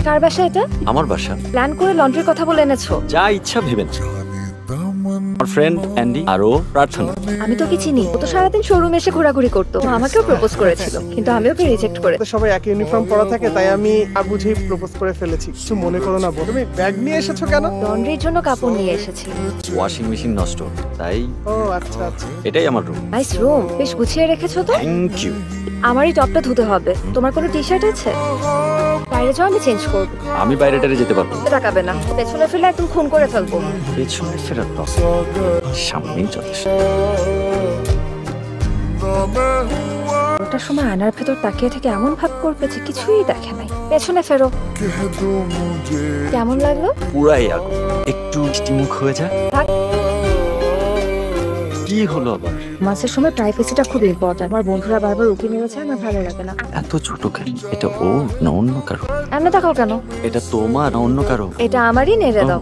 কার বাসা এটা? আমার বাসা। প্ল্যান করে লন্ড্রির কথা বলে এনেছো? যা ইচ্ছা ভেবেন। আমার ফ্রেন্ড অ্যান্ডি আরও প্রার্থনা। আমি তোকে চিনি, ও তো সারাদিন শোরুমে এসে ঘোরাঘুরি করতো। ও আমাকেও প্রপোজ করেছিল, কিন্তু আমি ওকে রিজেক্ট করে। তো সবাই একই ইউনিফর্ম পরা থাকে, তাই আমি বুঝেই প্রপোজ করে ফেলেছি। কিছু মনে করো না বোন। তুমি ব্যাগ নিয়ে এসেছো কেন? লন্ড্রির জন্য কাপড় নিয়ে এসেছি। ওয়াশিং মেশিন নষ্ট, তাই ও আচ্ছা আচ্ছা। এটাই আমার রুম। নাইস রুম, বেশ গুছিয়ে রেখেছো তো। Thank you. আমারই টপটা ধুতে হবে। তোমার কোনো টি শার্ট আছে? বাইরে যাও, আমি চেঞ্জ করবো। আমি বাইরে টাইরে যেতে পারবো না। তাকাবে না, পেছনে ফেলে একদম খুন করে ফেলবো। পেছনে ফেরার সামনেই যথেষ্ট। ওটার সময় আয়নার ভেতর তাকিয়ে থেকে এমন ভাব করবে যে কিছুই দেখে নাই। পেছনে ফেরো। কেমন লাগলো? পুরাই আগুন। একটু মিষ্টি মুখ হয়ে যায়। থাক। কি হলো আবার? মাসের সময় প্রাইভেসিটা খুব ইম্পর্টেন্ট। আমার বন্ধুরা বারবার উকি মেরেছে, আমার ভালো লাগে না। এত ছোট কেন? এটা ও না অন্য কারো? এমনি তাকাও কেন? এটা তোমার না অন্য কারো? এটা আমারই, নেড়ে দাও।